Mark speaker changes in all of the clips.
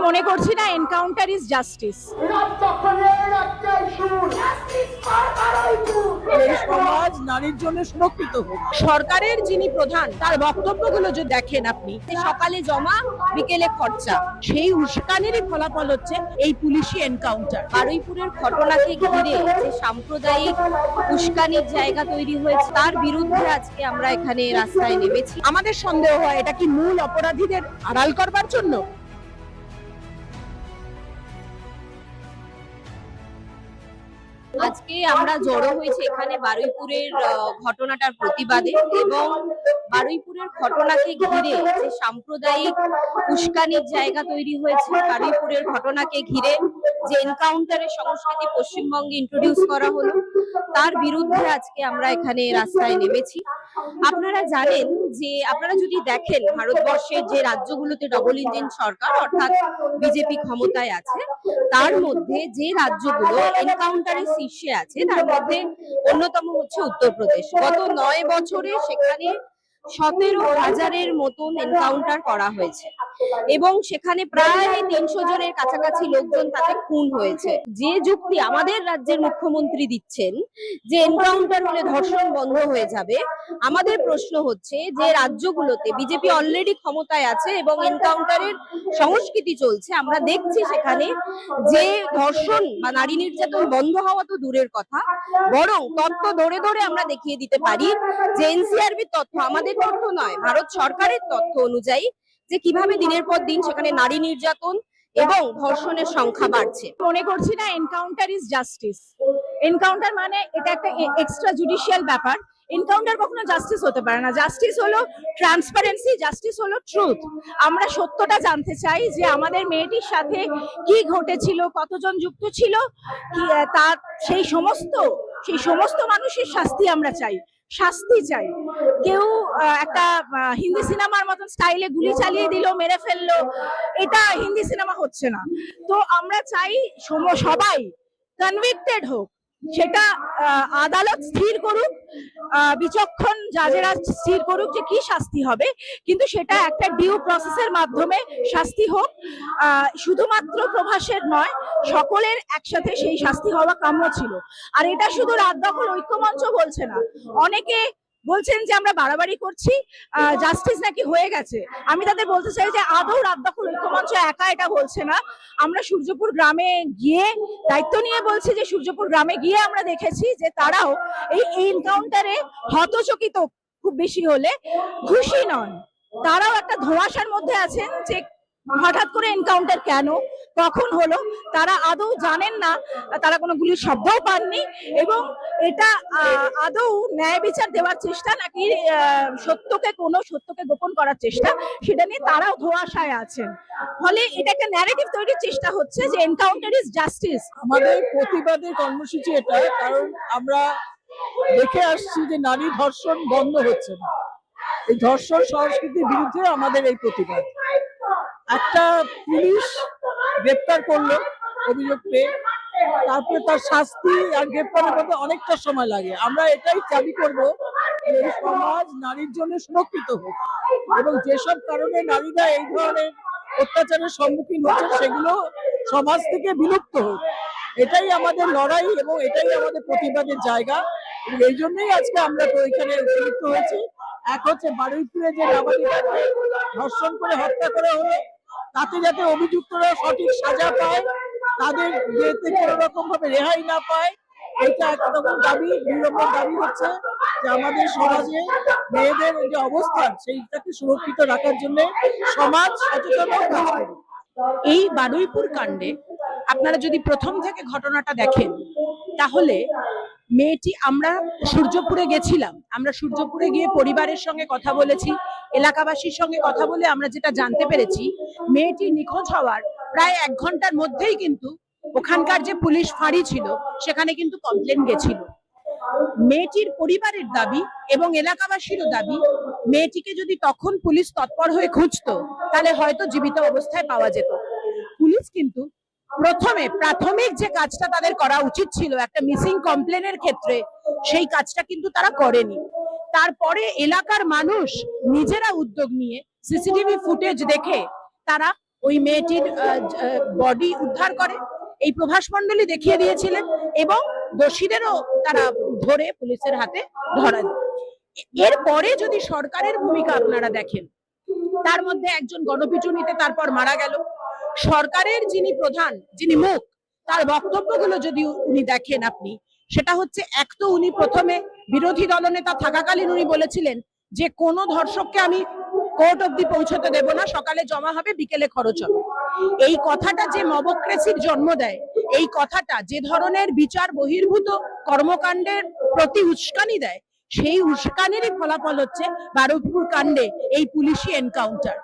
Speaker 1: মনে করছি না এনকাউন্টার ইজ জাস্টিস।
Speaker 2: এই সমাজ নারীর জন্য সুরক্ষিত হোক।
Speaker 1: সরকারের যিনি প্রধান তার বক্তব্যগুলো যদি দেখেন আপনি, সকালে জমা বিকেলে খরচা, সেই উস্কানিরই ফলাফল হচ্ছে এই পুলিশি এনকাউন্টার। বারুইপুরের ঘটনাকে ঘিরে যে সাম্প্রদায়িক উস্কানির জায়গা তৈরি হয়েছে তার বিরুদ্ধে আজকে আমরা এখানে রাস্তায় নেমেছি।
Speaker 2: আমাদের সন্দেহ হয় এটা কি মূল অপরাধীদের আড়াল করবার জন্য।
Speaker 1: আজকে আমরা জড়ো হয়েছে এখানে বারুইপুরের ঘটনাটার প্রতিবাদে, এবং বারুইপুরের ঘটনাকে ঘিরে যে সাম্প্রদায়িক উস্কানির জায়গা তৈরি হয়েছে, বারুইপুরের ঘটনাকে ঘিরে যে এনকাউন্টারের সংস্কৃতি পশ্চিমবঙ্গে ইন্ট্রোডিউস করা হলো তার বিরুদ্ধে আজকে আমরা এখানে রাস্তায় নেমেছি। আপনারা জানেন যে, আপনারা যদি দেখেন ভারতবর্ষের যে রাজ্যগুলোতে ডবল ইঞ্জিন সরকার অর্থাৎ বিজেপি ক্ষমতায় আছে, তার মধ্যে যে রাজ্যগুলো এনকাউন্টারের শীর্ষে আছে তার মধ্যে অন্যতম হচ্ছে উত্তরপ্রদেশ। গত 9 বছরে সেখানে 17,000-এর মতন এনকাউন্টার করা হয়েছে এবং সেখানে প্রায় 300 জনের কাছাকাছি লোকজন তাতে খুন হয়েছে। যে যুক্তি আমাদের রাজ্যের মুখ্যমন্ত্রী দিচ্ছেন যে এনকাউন্টার হলে ধর্ষণ বন্ধ হয়ে যাবে, আমাদের প্রশ্ন হচ্ছে যে রাজ্যগুলোতে বিজেপি অলরেডি ক্ষমতায় আছে এবং এনকাউন্টারের সংস্কৃতি চলছে, আমরা দেখছি সেখানে যে ধর্ষণ বা নারী নির্যাতন বন্ধ হওয়া তো দূরের কথা, বরং তথ্য ধরে ধরে আমরা দেখিয়ে দিতে পারি যে এনসিআরবির তথ্য, আমাদের তথ্য নয়, ভারত সরকারের তথ্য অনুযায়ী যে কিভাবে দিনের পর দিন সেখানে নারী নির্যাতন এবং ধর্ষণের সংখ্যা বাড়ছে।
Speaker 2: মনে করছি না এনকাউন্টার ইজ জাস্টিস। এনকাউন্টার মানে এটা একটা এক্সট্রা জুডিশিয়াল ব্যাপার। এনকাউন্টার কখনো জাস্টিস হতে পারে না। জাস্টিস হলো ট্রান্সপারেন্সি, জাস্টিস হলো ট্রুথ। আমরা সত্যটা জানতে চাই যে আমাদের মেয়েটির সাথে কি ঘটেছিল, কতজন যুক্ত ছিল, তার সেই সমস্ত মানুষের শাস্তি আমরা চাই, শাস্তি চাই। কেউ একটা হিন্দি সিনেমার মতন স্টাইলে গুলি চালিয়ে দিল, মেরে ফেললো, এটা হিন্দি সিনেমা হচ্ছে না। তো আমরা চাই সবাই কনভিক্টেড হোক, সেটা আদালত স্থির করুক, বিচক্ষণ জাজেরা স্থির করুক যে কি শাস্তি হবে, কিন্তু সেটা একটা ডিউ প্রসেসের মাধ্যমে শাস্তি হোক। শুধুমাত্র প্রভাসের নয়, সকলের একসাথে সেই শাস্তি হওয়া কাম্য ছিল। আর এটা শুধু রাত দখল ঐক্যমঞ্চ বলছে না, অনেকে বলছেন যে আমরা বাড়াবাড়ি করছি, জাস্টিস নাকি হয়ে গেছে। আমি তাদের বলতে চাই যে আদৌ রাত দখল ঐক্যমঞ্চ একা এটা বলছে না। আমরা সূর্যপুর গ্রামে গিয়ে দায়িত্ব নিয়ে বলছি যে সূর্যপুর গ্রামে গিয়ে আমরা দেখেছি যে তারাও এই এনকাউন্টারে হতচকিত, খুব বেশি হলে খুশি নন। তারাও একটা ধোঁয়াশার মধ্যে আছেন যে হঠাৎ করে এনকাউন্টার কেন, কখন হলো, তারা আদৌ জানেন না, তারা কোনো গুলির শব্দও পাননি, এবং এটা আদৌ ন্যায় বিচার দেওয়ার চেষ্টা নাকি সত্যকে গোপন করার চেষ্টা, সেটা নিয়ে তারাও ধোঁয়াশায় আছেন। ফলে এটা একটা ন্যারেটিভ তৈরির চেষ্টা হচ্ছে যে এনকাউন্টার ইজ জাস্টিস।
Speaker 3: আমাদের প্রতিবাদের কর্মসূচি এটা, কারণ আমরা দেখে আসছি যে নারী ধর্ষণ বন্ধ হচ্ছে না। এই ধর্ষণ সংস্কৃতির বিরুদ্ধে আমাদের এই প্রতিবাদ। একটা পুলিশ গ্রেপ্তার করলো অভিযোগ পেয়ে, তারপরে তার শাস্তি আর গ্রেপ্তারের মধ্যে অনেকটা সময় লাগে। আমরা এটাই দাবি করব যে এই সমাজ নারীর জন্য সুরক্ষিত হোক, এবং যেসব কারণে নারীরা এই ধরনের অত্যাচারের সম্মুখীন হচ্ছে সেগুলো সমাজ থেকে বিলুপ্ত হোক। এটাই আমাদের লড়াই এবং এটাই আমাদের প্রতিবাদের জায়গা। এই জন্যই আজকে আমরা তো এখানে উপস্থিত হয়েছি। এক হচ্ছে বারুইপুরে যে নাবালিকাকে ধর্ষণ করে হত্যা করা হলো, তাতে যাতে অভিযুক্তরা সঠিক সাজা পায়, তাদের যেতে কোনো রকম ভাবে রেহাই না পায়, এটা একরকম দাবি। 2 নম্বর দাবি হচ্ছে যে আমাদের সমাজে মেয়েদের যে অবস্থান সেইটাকে সুরক্ষিত রাখার জন্য সমাজ সচেতন কাজ করে।
Speaker 2: এই বারুইপুর কাণ্ডে আপনারা যদি প্রথম থেকে ঘটনাটা দেখেন, তাহলে মেয়েটি, আমরা সূর্যপুরে গেছিলাম, আমরা সূর্যপুরে গিয়ে পরিবারের সঙ্গে কথা বলেছি, এলাকাবাসীর সঙ্গে কথা বলে আমরা যেটা জানতে পেরেছি, মেয়েটি নিখোঁজ হওয়ার প্রায় 1 ঘন্টার মধ্যেই কিন্তু ওখানকার যে পুলিশ ফাঁড়ি ছিল সেখানে কিন্তু কমপ্লেন গেছিল। মেয়েটির পরিবারের দাবি এবং এলাকাবাসীরও দাবি, মেয়েটিকে যদি তখন পুলিশ তৎপর হয়ে খুঁজতো তাহলে হয়তো জীবিত অবস্থায় পাওয়া যেত। পুলিশ কিন্তু প্রথমে প্রাথমিক যে কাজটা তাদের করা উচিত ছিল একটা মিসিং কমপ্লেনের ক্ষেত্রে, সেই কাজটা কিন্তু তারা করেনি। তারপরে এলাকার মানুষ নিজেরা উদ্যোগ নিয়ে সিসিটিভি ফুটেজ দেখে তারা ওই মেয়েটির বডি উদ্ধার করে, এই প্রভাস মণ্ডলী দেখিয়ে দিয়েছিলেন এবং দোষীদেরও তারা ধরে পুলিশের হাতে ধরা দেয়। এরপরে যদি সরকারের ভূমিকা আপনারা দেখেন, তার মধ্যে একজন গণপিটুনিতে তারপর মারা গেল। সরকারের যিনি প্রধান, যিনি মুখ, তার বক্তব্যগুলো যদি উনি দেখেন আপনি, সেটা হচ্ছে, এক তো উনি প্রথমে বিরোধী দলনেতা থাকাকালীন উনি বলেছিলেন যে কোনো ধর্ষককে আমি কোর্ট অব্দি পৌঁছতে দেব না, সকালে জমা হবে বিকেলে খরচ হবে। এই কথাটা যে মবক্রেসির জন্ম দেয়, এই কথাটা যে ধরনের বিচার বহির্ভূত কর্মকাণ্ডের প্রতি উস্কানি দেয়, সেই উস্কানিরই ফলাফল হচ্ছে বারুইপুর কাণ্ডে এই পুলিশি এনকাউন্টার।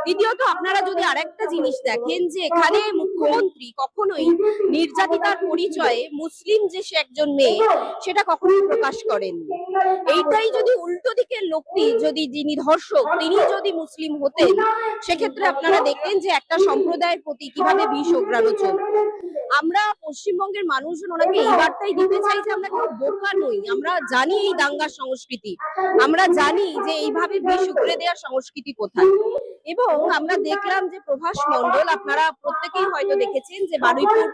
Speaker 1: দ্বিতীয়ত আপনারা যদি আরেকটা জিনিস দেখেন যে এখানে মুখ্যমন্ত্রী কখনোই নির্যাতিতার পরিচয়ে মুসলিম যে সে একজন মেয়ে সেটা কখনোই প্রকাশ করেননি। এইটাই যদি উল্টো দিকের লোকটি, যদি যিনি ধর্ষক তিনি যদি মুসলিম হতেন, সেক্ষেত্রে আপনারা দেখতেন যে একটা সম্প্রদায়ের প্রতি কিভাবে বিষ ওগ্রানো চলবে। আমরা পশ্চিমবঙ্গের মানুষজন ওনাকে এই বার্তাই দিতে চাই যে আমরা কেউ বোকা নই, আমরা জানি এই দাঙ্গার সংস্কৃতি, আমরা জানি যে এইভাবে বিষ উগড়ে দেওয়ার সংস্কৃতি কোথায়। এবং আমরা দেখলাম যে প্রভাস মণ্ডল, আপনারা প্রত্যেকেই হয়তো দেখেছেন যে বারুইপুর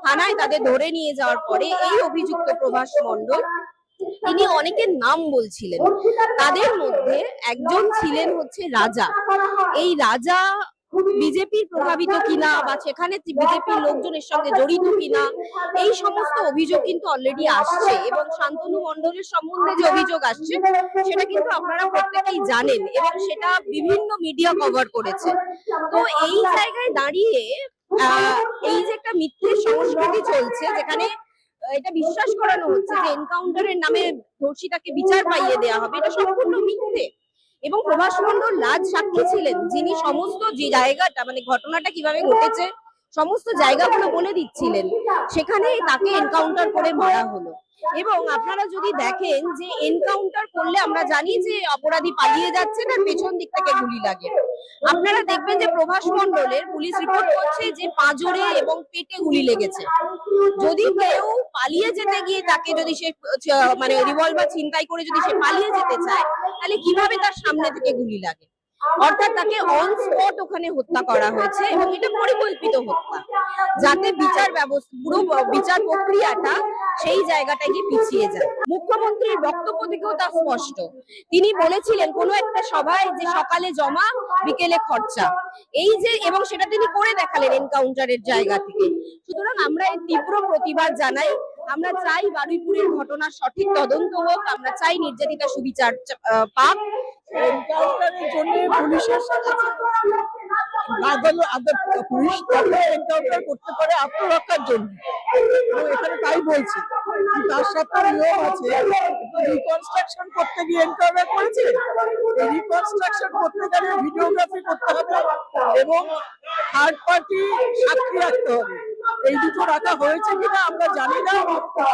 Speaker 1: থানায় তাদের ধরে নিয়ে যাওয়ার পরে এই অভিযুক্ত প্রভাস মণ্ডল তিনি অনেকের নাম বলছিলেন। তাদের মধ্যে একজন ছিলেন হচ্ছে রাজা। এই রাজা বিজেপির প্রভাবিত কিনা বা সেখানে বিজেপির লোকজনের সঙ্গে জড়িত কিনা, এই সমস্ত অভিযোগ কিন্তু অলরেডি আসছে। এবং শান্তনু মণ্ডলের সম্বন্ধে যে অভিযোগ আসছে সেটা কিন্তু আপনারা প্রত্যেকেই জানেন এবং সেটা বিভিন্ন মিডিয়া কভার করেছে। তো এই জায়গায় দাঁড়িয়ে এই যে একটা মিথ্যে সংস্কৃতি চলছে, যেখানে এটা বিশ্বাস করানো হচ্ছে যে এনকাউন্টারের নামে ধর্ষিতাকে বিচার পাইয়ে দেওয়া হবে, এটা সম্পূর্ণ মিথ্যে। এবং প্রভাস মণ্ডল রাজ সাক্ষী ছিলেন, যিনি সমস্ত যে জায়গাটা, মানে ঘটনাটা কিভাবে ঘটেছে সমস্ত জায়গাগুলো বলে দিচ্ছিলেন, সেখানে তাকে এনকাউন্টার করে মারা হলো। এবং আপনারা যদি দেখেন যে এনকাউন্টার করলে আমরা জানি যে অপরাধী পালিয়ে যাচ্ছে, তার পেছন দিক থেকে গুলি লাগে। আপনারা দেখবেন যে প্রভাস মণ্ডলের পুলিশ রিপোর্ট করছে যে পাঁজরে এবং পেটে গুলি লেগেছে। যদি কেউ পালিয়ে যেতে গিয়ে তাকে যদি সে মানে রিভলভার ছিনতাই করে যদি সে পালিয়ে যেতে চায়, তাহলে কিভাবে তার সামনে থেকে গুলি লাগে? অর্থাৎ তাকে অন স্পট ওখানে হত্যা করা হয়েছে এবং এটা পরিকল্পিত হত্যা, যাতে বিচার ব্যবস্থা, পুরো বিচার প্রক্রিয়াটা সেই জায়গাটায় গিয়ে পিছিয়ে যায়। মুখ্যমন্ত্রীর বক্তব্য থেকেও তা স্পষ্ট। তিনি বলেছিলেন কোনো একটা সভায় যে সকালে জমা বিকেলে খরচা, এই যে, এবং সেটা তিনি করে দেখালেন এনকাউন্টারের জায়গা থেকে। সুতরাং আমরা এর তীব্র প্রতিবাদ জানাই। আমরা চাই বারুইপুরের ঘটনার সঠিক তদন্ত হোক, আমরা চাই নির্যাতিতা সুবিচার পাক।
Speaker 3: এনকাউন্টারের জন্য পুলিশের সাথে পুলিশ এনকাউন্টার করতে পারে আত্মরক্ষার জন্য, এখানে তাই বলছি। তার সাথে নিয়ম আছে, রিকনস্ট্রাকশন করতে গিয়ে এনকাউন্টার করেছে, রিকনস্ট্রাকশন করতে গেলে ভিডিওগ্রাফি করতে হবে এবং থার্ড পার্টি সাক্ষী রাখতে হবে। এই দুটো রাখা হয়েছে কিনা আমরা জানি না,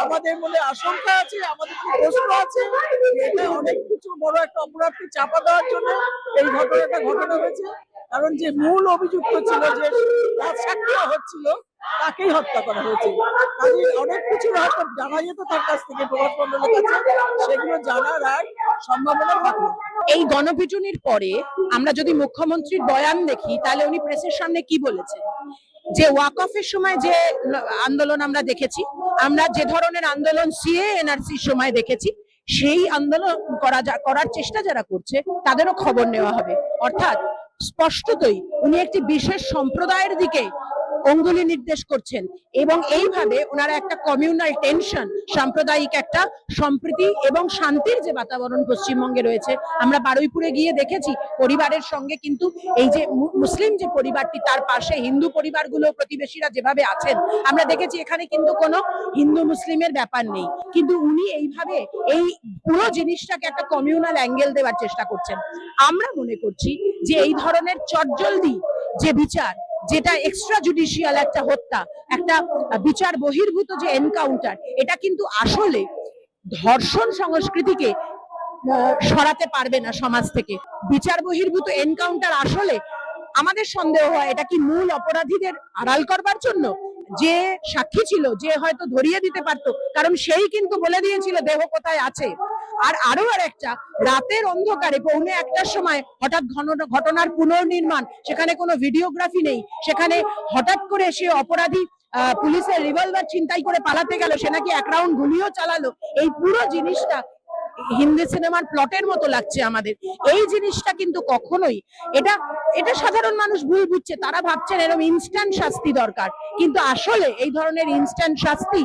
Speaker 3: আমাদের মনে আশঙ্কা আছে, আমাদের প্রশ্ন আছে। এটা অনেক কিছু বড় একটা অপরাধকে চাপা দেওয়ার জন্য এই ঘটনা হয়েছে। কারণ যে মূল অভিযুক্ত ছিল, যে সাক্ষী হচ্ছিল, তাকেই হত্যা করা হয়েছে। কাজে অনেক কিছু হয়তো জানা যেত তার কাছ থেকে, প্রভাস মণ্ডলের কাছে, সেগুলো জানার আর সম্ভাবনা থাকলো।
Speaker 2: এই গণপিটুনির পরে আমরা যদি মুখ্যমন্ত্রীর বয়ান দেখি, তাহলে উনি প্রেসের সামনে কি বলেছেন, যে ওয়াকফের সময় যে আন্দোলন আমরা দেখেছি, আমরা যে ধরনের আন্দোলন সিএ এনআরসির সময় দেখেছি, সেই আন্দোলন করার চেষ্টা যারা করছে তাদেরও খবর নেওয়া হবে। অর্থাৎ স্পষ্টতই উনি একটি বিশেষ সম্প্রদায়ের দিকে অঙ্গুলি নির্দেশ করছেন এবং এইভাবে ওনারা একটা কমিউনাল টেনশন, সাম্প্রদায়িক একটা সম্প্রীতি এবং শান্তির যে বাতাবরণ পশ্চিমবঙ্গে রয়েছে, আমরা বারুইপুরে গিয়ে দেখেছি পরিবারের সঙ্গে কিন্তু এই যে মুসলিম যে পরিবারটি, তার পাশে হিন্দু পরিবারগুলো, প্রতিবেশীরা যেভাবে আছেন, আমরা দেখেছি এখানে কিন্তু কোনো হিন্দু মুসলিমের ব্যাপার নেই। কিন্তু উনি এইভাবে এই পুরো জিনিসটাকে একটা কমিউনাল অ্যাঙ্গেল দেওয়ার চেষ্টা করছেন। আমরা মনে করছি যে এই ধরনের চটজলদি যে বিচার, যেটা এক্সট্রা জুডিশিয়াল একটা হত্যা, একটা বিচার বহির্ভূত যে এনকাউন্টার, এটা কিন্তু আসলে ধর্ষণ সংস্কৃতিকে সরাতে পারবে না সমাজ থেকে। বিচার বহির্ভূত এনকাউন্টার আসলে আমাদের সন্দেহ হয় এটা কি মূল অপরাধীদের আড়াল করবার জন্য? যে সাক্ষী ছিল, যে হয়তো ধরিয়ে দিতে পারতো, কারণ সেই কিন্তু বলে দিয়েছিল দেহ কোথায় আছে।
Speaker 4: আর একটা রাতের অন্ধকারে 1:45টার সময় হঠাৎ ঘটনার পুনর্নির্মাণ, সেখানে কোনো ভিডিওগ্রাফি নেই, সেখানে হঠাৎ করে সে অপরাধী পুলিশের রিভলভার ছিনতাই করে পালাতে গেল, সে নাকি 1 রাউন্ড গুলিও চালালো। এই পুরো জিনিসটা হিন্দি সিনেমার প্লটের মতো লাগছে আমাদের। এই জিনিসটা কিন্তু কখনোই, এটা সাধারণ মানুষ ভুল বুঝছে, তারা ভাবছেন এরকম ইনস্ট্যান্ট শাস্তি দরকার, কিন্তু আসলে এই ধরনের ইনস্ট্যান্ট শাস্তি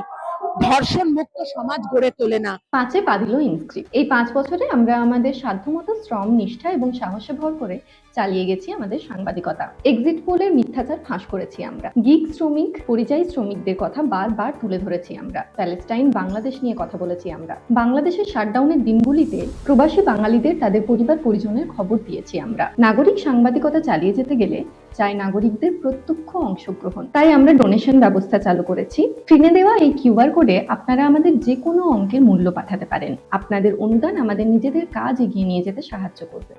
Speaker 4: ধর্ষণ মুক্ত সমাজ গড়ে তোলে না।
Speaker 5: 5-এ পা দিল ইনস্ক্রিপ্ট। এই 5 বছরে আমরা আমাদের সাধ্যমতো শ্রম, নিষ্ঠা এবং সাহসে ভর করে চালিয়ে গেছি আমাদের সাংবাদিকতা। এক্সিট পোলের মিথ্যাচার ফাঁস করেছি আমরা। গিগ শ্রমিক, পরিযায়ী শ্রমিকদের কথা বারবার তুলে ধরেছি আমরা। প্যালেস্টাইন, বাংলাদেশ নিয়ে কথা বলেছি আমরা। বাংলাদেশের শাটডাউনের দিনগুলিতে প্রবাসী বাঙালিদের তাদের পরিবার পরিজনের খবর দিয়েছি আমরা। নাগরিক সাংবাদিকতা চালিয়ে যেতে গেলে চাই নাগরিকদের প্রত্যক্ষ অংশগ্রহণ। তাই আমরা ডোনেশন ব্যবস্থা চালু করেছি। স্ক্রিনে দেওয়া এই কিউআর কোডে আপনারা আমাদের যে কোনো অঙ্কের মূল্য পাঠাতে পারেন। আপনাদের অনুদান আমাদের নিজেদের কাজ এগিয়ে নিয়ে যেতে সাহায্য করবে।